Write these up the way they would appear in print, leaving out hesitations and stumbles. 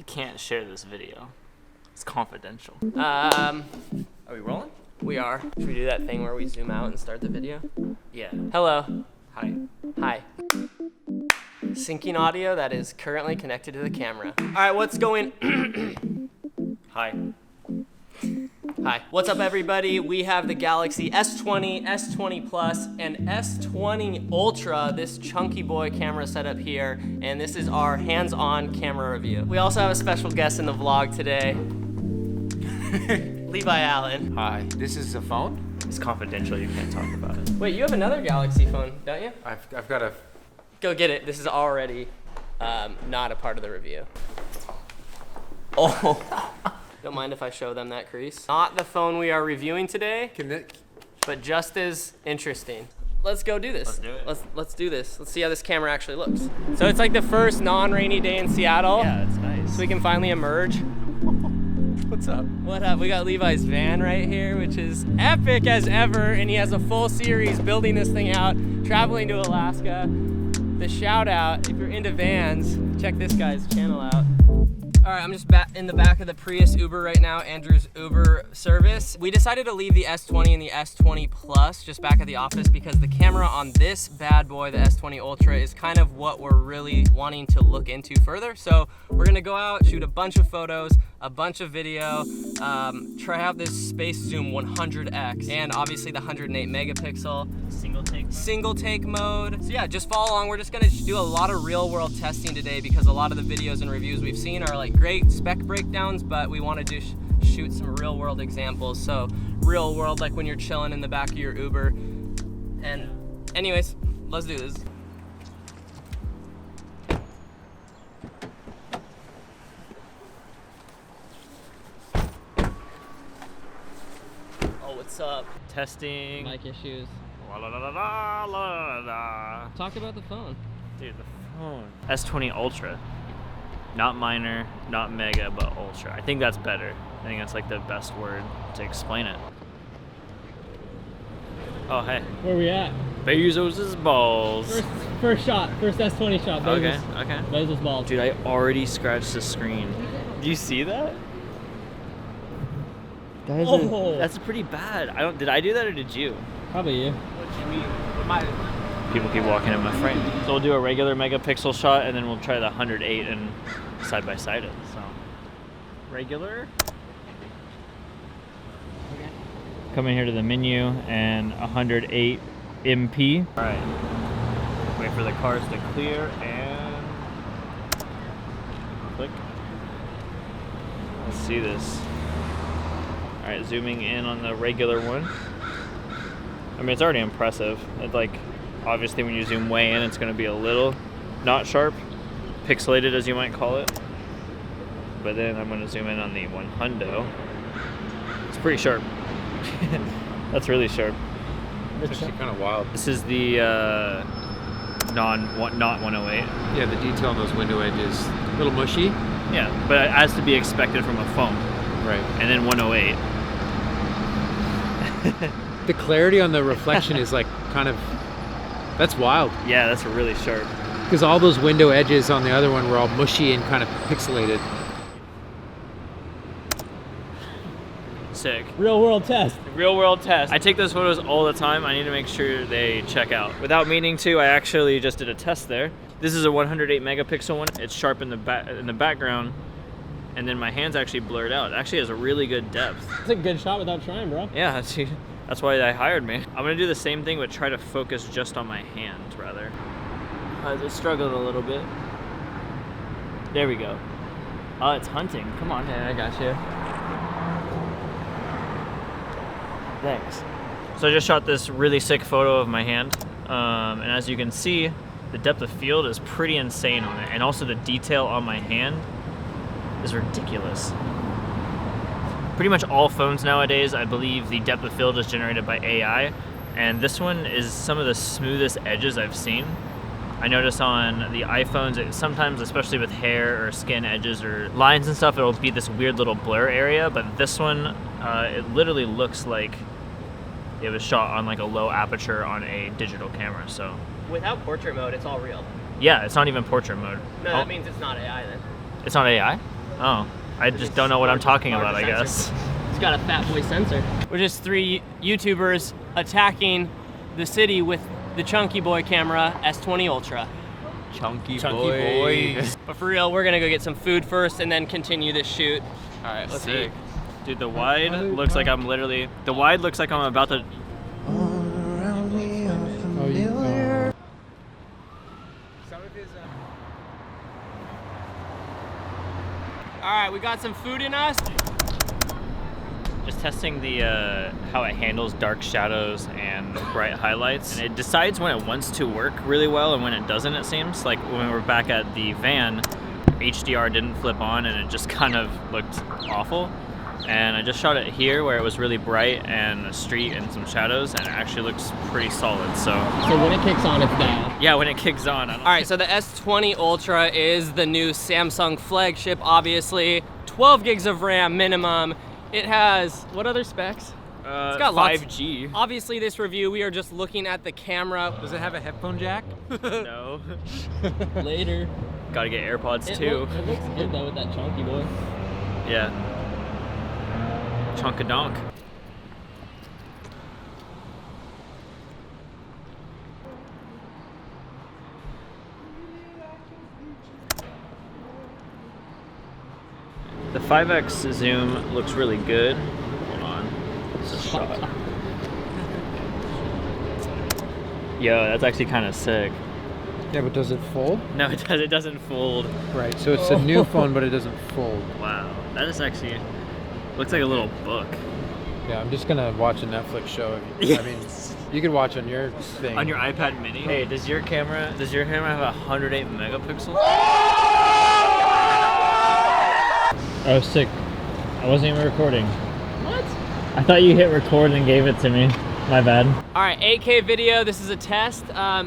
You can't share this video. It's confidential. Are we rolling? We are. Should we do that thing where we zoom out and start the video? Yeah. Hello. Hi. Hi. Syncing audio that is currently connected to the camera. All right, what's going? Hi. Hi. What's up, everybody? We have the Galaxy S20, S20 Plus, and S20 Ultra, this chunky boy camera setup here, and this is our hands-on camera review. We also have a special guest in the vlog today, Levi Allen. Hi, this is a phone? It's confidential, you can't talk about it. Wait, you have another Galaxy phone, don't you? I've got a... Go get it. This is already not a part of the review. Oh. Don't mind if I show them that crease. Not the phone we are reviewing today, but just as interesting. Let's go do this. Let's do it. Let's do this. Let's see how this camera actually looks. So it's like the first non-rainy day in Seattle. Yeah, it's nice. So we can finally emerge. What's up? What up? We got Levi's van right here, which is epic as ever, and he has a full series building this thing out, traveling to Alaska. The shout out, if you're into vans, check this guy's channel out. All right, I'm just in the back of the Prius Uber right now, Andrew's Uber service. We decided to leave the S20 and the S20 Plus just back at the office because the camera on this bad boy, the S20 Ultra, is kind of what we're really wanting to look into further. So we're gonna go out, shoot a bunch of photos, a bunch of video, try out this space zoom 100x, and obviously the 108 megapixel. Single take mode. So yeah, just follow along. We're just gonna do a lot of real world testing today because a lot of the videos and reviews we've seen are like great spec breakdowns, but we wanna do shoot some real world examples. So real world, like when you're chilling in the back of your Uber. And anyways, let's do this. Oh, what's up? Testing. Mic issues. La, la, la, la, la, la, la. Talk about the phone. Dude, the phone. S20 Ultra. Not minor, not mega, but ultra. I think that's better. I think that's like the best word to explain it. Oh, hey. Where we at? Bezos' balls. First shot, first S20 shot. Okay. Bezos balls. Dude, I already scratched the screen. Do you see that? That's pretty bad. Did I do that or did you? Probably you. What you mean? People keep walking in my frame. So we'll do a regular megapixel shot and then we'll try the 108 and side by side it. So regular. Okay. Come in here to the menu and 108 MP. All right. Wait for the cars to clear and click. Let's see this. All right, zooming in on the regular one. I mean, it's already impressive. It's like, obviously when you zoom way in, it's gonna be a little not sharp, pixelated as you might call it. But then I'm gonna zoom in on the 100. It's pretty sharp. That's really sharp. It's actually kind of wild. This is the not 108. Yeah, the detail on those window edges, a little mushy. Yeah, but as to be expected from a phone. Right. And then 108. The clarity on the reflection is like kind of, that's wild. Yeah, that's really sharp. Because all those window edges on the other one were all mushy and kind of pixelated. Sick. Real world test. Real world test. I take those photos all the time. I need to make sure they check out. Without meaning to, I actually just did a test there. This is a 108 megapixel one. It's sharp in the background, and then my hand's actually blurred out. It actually has a really good depth. It's a good shot without trying, bro. Yeah, that's why they hired me. I'm gonna do the same thing, but try to focus just on my hand, rather. I struggled a little bit. There we go. Oh, it's hunting. Come on. Yeah, I got you. Thanks. So I just shot this really sick photo of my hand, and as you can see, the depth of field is pretty insane on it, and also the detail on my hand is ridiculous. Pretty much all phones nowadays, I believe the depth of field is generated by AI, and this one is some of the smoothest edges I've seen. I notice on the iPhones, sometimes, especially with hair or skin edges or lines and stuff, it'll be this weird little blur area, but this one, it literally looks like it was shot on like a low aperture on a digital camera, so. Without portrait mode, it's all real. Yeah, it's not even portrait mode. No, that means it's not AI then. It's not AI? Oh, I just don't know what I'm talking about, I guess. It's got a fat boy sensor. We're just 3 YouTubers attacking the city with the chunky boy camera S20 Ultra. Chunky boys. But for real, we're gonna go get some food first and then continue this shoot. All right, let's Sick. eat. Dude, the wide looks like I'm literally, the wide looks like I'm about to. Oh, you, All right, we got some food in us. Just testing the how it handles dark shadows and bright highlights. And it decides when it wants to work really well and when it doesn't, it seems. Like when we were back at the van, HDR didn't flip on and it just kind of looked awful. And I just shot it here where it was really bright and a street and some shadows, and it actually looks pretty solid. So when it kicks on, it's down. yeah, when it kicks on. All right, so the S20 Ultra is the new Samsung flagship, obviously. 12 gigs of RAM minimum. It has, what other specs? It's got 5G. Lots. Obviously, this review, we are just looking at the camera. does it have a headphone jack? No. Later. Gotta get AirPods too. It looks good though with that chunky boy. Yeah. Chunk-a-donk. The 5x zoom looks really good. Hold on. It's a shot. Yo, that's actually kind of sick. Yeah, but does it fold? No, it doesn't fold. Right, so it's a new phone, but it doesn't fold. Wow, that is actually, looks like a little book. Yeah, I'm just gonna watch a Netflix show. I mean, you could watch on your thing. On your iPad mini? Hey, does your camera have 108 megapixels? Oh, sick. I wasn't even recording. What? I thought you hit record and gave it to me. My bad. All right, 8K video, this is a test.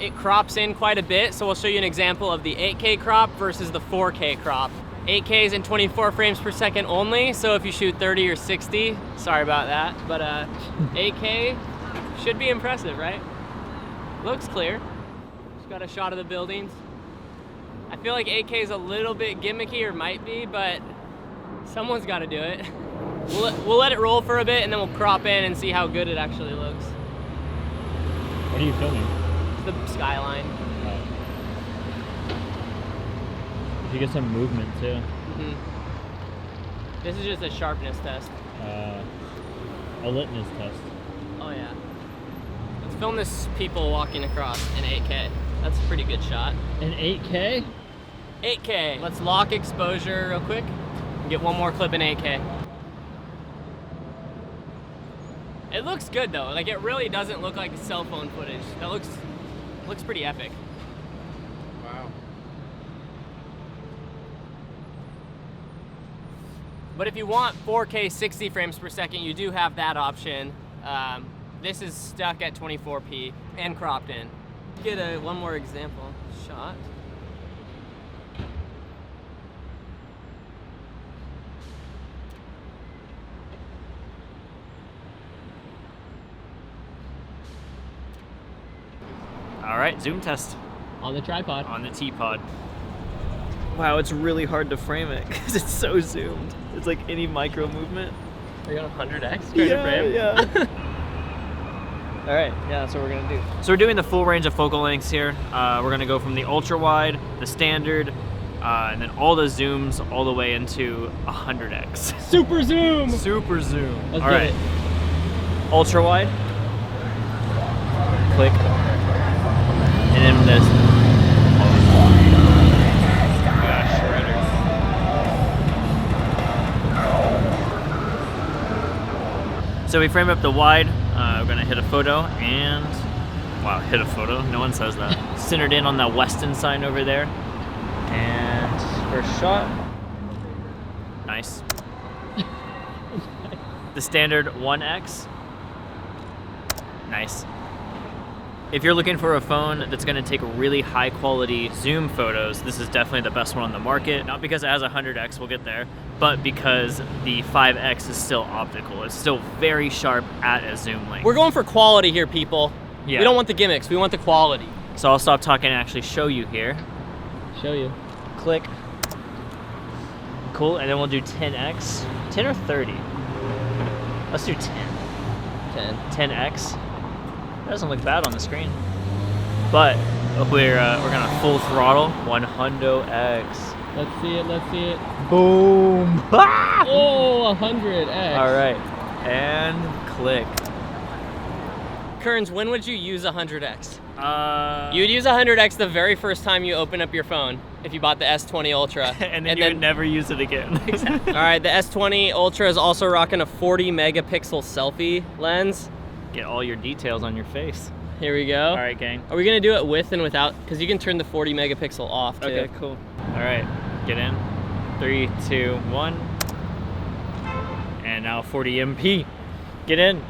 It crops in quite a bit, so we'll show you an example of the 8K crop versus the 4K crop. 8K is in 24 frames per second only, so if you shoot 30 or 60, sorry about that, but 8K should be impressive, right? Looks clear. Just got a shot of the buildings. I feel like 8K is a little bit gimmicky, or might be, but someone's got to do it. We'll let it roll for a bit and then we'll crop in and see how good it actually looks. What are you filming? The skyline. You get some movement too. This is just a sharpness test. A litness test. Oh yeah. Let's film this people walking across in 8K. That's a pretty good shot. In 8K? 8K. Let's lock exposure real quick and get one more clip in 8K. It looks good though. Like it really doesn't look like cell phone footage. That looks pretty epic. Wow. But if you want 4K 60 frames per second, you do have that option. This is stuck at 24p and cropped in. Get one more example shot. All right, zoom test. On the tripod. On the T-pod. Wow, it's really hard to frame it because it's so zoomed. It's like any micro movement. Are you on 100x trying to frame? Yeah. All right, yeah, that's what we're gonna do. So we're doing the full range of focal lengths here. We're gonna go from the ultra wide, the standard, and then all the zooms all the way into 100x. Super zoom! Super zoom. Let's All get right. it. Ultra wide. Click. And then this. So we frame up the wide. We're gonna hit a photo and, wow, hit a photo. No one says that. Centered in on that Weston sign over there. And first shot. Nice. The standard 1x. Nice. If you're looking for a phone that's gonna take really high quality zoom photos, this is definitely the best one on the market. Not because it has 100x, we'll get there, but because the 5x is still optical. It's still very sharp at a zoom length. We're going for quality here, people. Yeah. We don't want the gimmicks, we want the quality. So I'll stop talking and actually show you here. Show you. Click. cool. And then we'll do 10x, 10 or 30. Let's do 10. 10x. That doesn't look bad on the screen. But we're gonna full throttle 100x. Let's see it, let's see it. Boom! Ah! Oh, 100x. All right, and click. Kearns, when would you use 100x? You would use 100x the very first time you open up your phone if you bought the S20 Ultra. and then you would never use it again. Exactly. All right, the S20 Ultra is also rocking a 40 megapixel selfie lens. Get all your details on your face. Here we go. All right, gang. Are we gonna do it with and without? Because you can turn the 40 megapixel off too. Okay, cool. All right, get in. 3, 2, 1. And now 40 MP. Get in.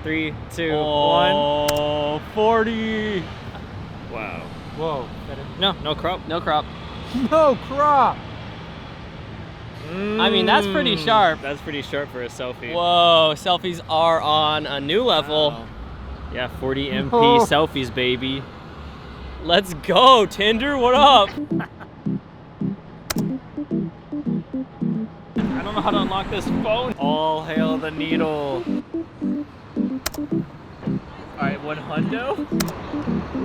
3, 2, 1. Oh, 40. Wow. Whoa. No crop. No crop. No crop. I mean, that's pretty sharp. That's pretty sharp for a selfie. Whoa, selfies are on a new level. Wow. Yeah, 40 MP Oh. selfies, baby. Let's go, Tinder, what up? I don't know how to unlock this phone. All hail the needle. All right, 100?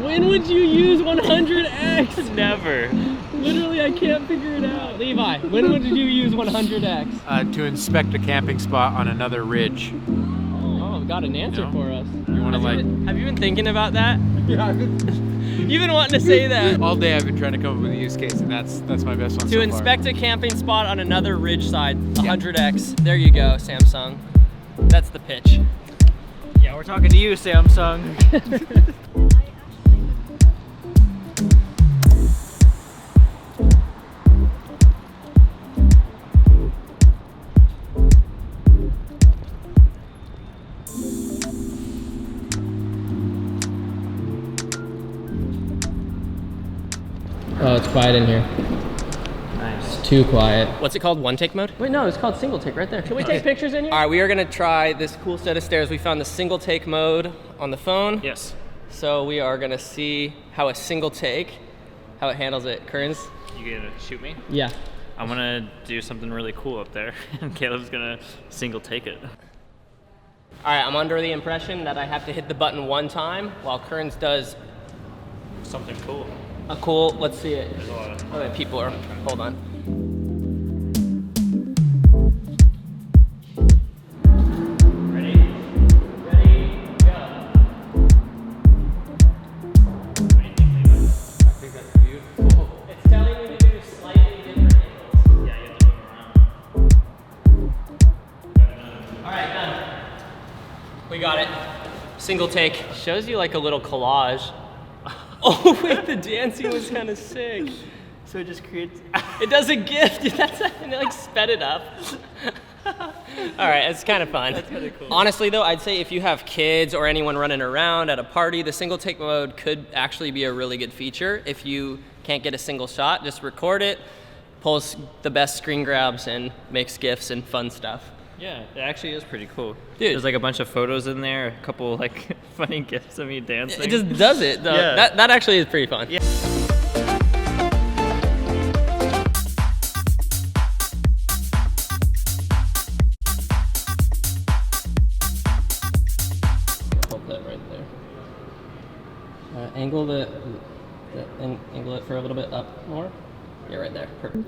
When would you use 100x? Never. Literally, I can't figure it out. Levi, when would you use 100x? To inspect a camping spot on another ridge. Oh, got an answer No. for us. You want to Have you been thinking about that? Yeah. You've been wanting to say that. All day I've been trying to come up with a use case, and that's my best one To so far. inspect a camping spot on another ridge side, 100x. There you go, Samsung. That's the pitch. Yeah, we're talking to you, Samsung. Oh, it's quiet in here. Nice. Too quiet. What's it called? One take mode? Wait, no, it's called single take right there. Can we take pictures in here? All right, we are gonna try this cool set of stairs. We found the single take mode on the phone. Yes. So we are gonna see how a single take, how it handles it. Kearns? You gonna shoot me? Yeah. I'm gonna do something really cool up there, and Caleb's gonna single take it. All right, I'm under the impression that I have to hit the button one time while Kearns does Something cool. a cool, let's see it. There's a lot of... Okay, people are, hold on. Ready? Ready, go. What do you think, Levi? I think that's beautiful. It's telling me to do slightly different angles. Yeah, you have to move around. All right, done. We got it. Single take. Shows you like a little collage. Oh wait, the dancing was kind of sick. So it just creates... It does a gift. That's and it like sped it up. All right, it's kind of fun. That's kinda cool. Honestly though, I'd say if you have kids or anyone running around at a party, the single take mode could actually be a really good feature. If you can't get a single shot, just record it, pulls the best screen grabs and makes GIFs and fun stuff. Yeah, it actually is pretty cool. Dude. There's like a bunch of photos in there, a couple like funny gifs of me dancing. It just does it though. Yeah. That actually is pretty fun. Yeah. Hold that right there. Angle angle it for a little bit up more. Yeah, right there. Perfect.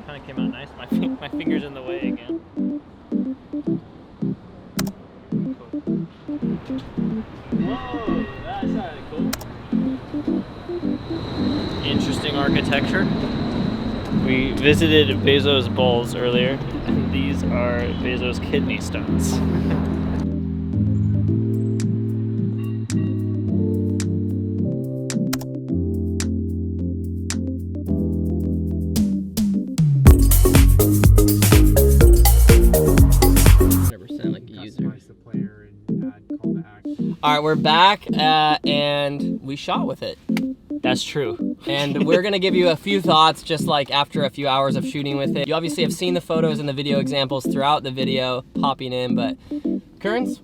Kind of came out nice. My finger's in the way again. Whoa, that sounded cool. Interesting architecture. We visited Bezos' balls earlier, and these are Bezos' kidney stones. Customize the player and add call to action. All right, we're back and we shot with it. That's true. And we're gonna give you a few thoughts just like after a few hours of shooting with it. You obviously have seen the photos and the video examples throughout the video popping in, but Kearns,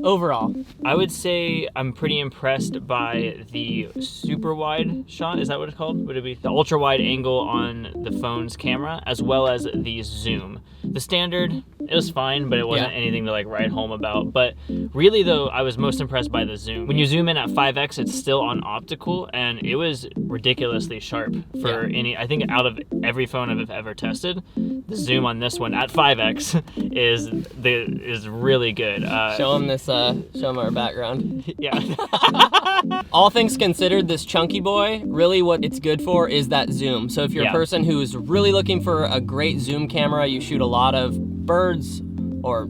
overall? I would say I'm pretty impressed by the super wide shot. Is that what it's called? Would it be the ultra wide angle on the phone's camera, as well as the zoom? The standard, it was fine, but it wasn't anything to like write home about. But really though, I was most impressed by the zoom. When you zoom in at 5x, it's still on optical, and it was ridiculously sharp for any, I think out of every phone I've ever tested, the zoom on this one at 5x is really good. Show him our background. Yeah. All things considered, this chunky boy, really what it's good for is that zoom. So if you're a person who's really looking for a great zoom camera, you shoot a lot of birds, or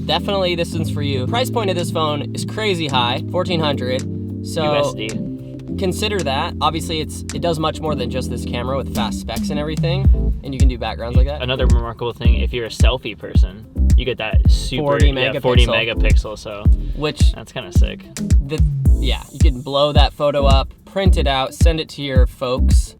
definitely this one's for you. Price point of this phone is crazy high, $1,400. So USD. Consider that. Obviously it does much more than just this camera with fast specs and everything, and you can do backgrounds like that. Another remarkable thing, if you're a selfie person, you get that super 40 megapixel. So which that's kind of sick. Yeah, you can blow that photo up, print it out, send it to your folks.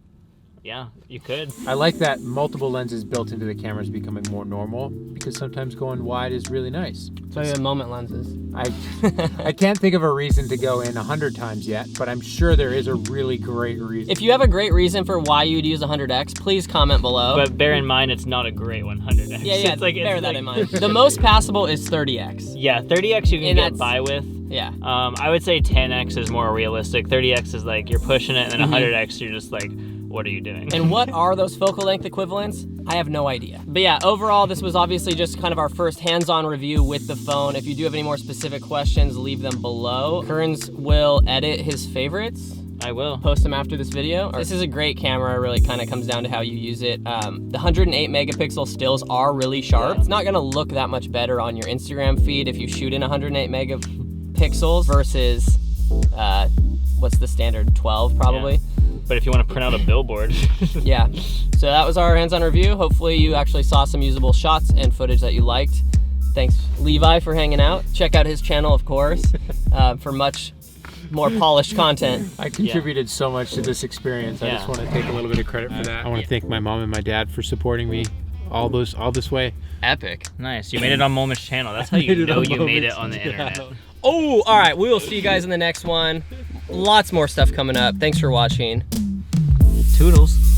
Yeah, you could. I like that multiple lenses built into the camera is becoming more normal, because sometimes going wide is really nice. So you have moment lenses. I can't think of a reason to go in 100 times yet, but I'm sure there is a really great reason. If you have a great reason for why you would use 100x, please comment below. But bear in mind, it's not a great 100x. Yeah, bear that in mind. The most passable is 30x. Yeah, 30x you can get by with. Yeah. I would say 10x is more realistic. 30x is like you're pushing it, and then 100x you're just like, what are you doing? And what are those focal length equivalents? I have no idea. But yeah, overall, this was obviously just kind of our first hands-on review with the phone. If you do have any more specific questions, leave them below. Kearns will edit his favorites. I will. Post them after this video. This is a great camera. It really kind of comes down to how you use it. The 108 megapixel stills are really sharp. It's not gonna look that much better on your Instagram feed if you shoot in 108 megapixels versus, what's the standard, 12 probably? Yeah. But if you want to print out a billboard. Yeah. So that was our hands-on review. Hopefully you actually saw some usable shots and footage that you liked. Thanks, Levi, for hanging out. Check out his channel, of course, for much more polished content. I contributed so much to this experience. I just want to take a little bit of credit for that. I want to thank my mom and my dad for supporting me all this way. Epic. Nice. You made it on Moment's channel. That's how you know you made it on the internet. Oh, all right. We will see you guys in the next one. Lots more stuff coming up. Thanks for watching. Toodles.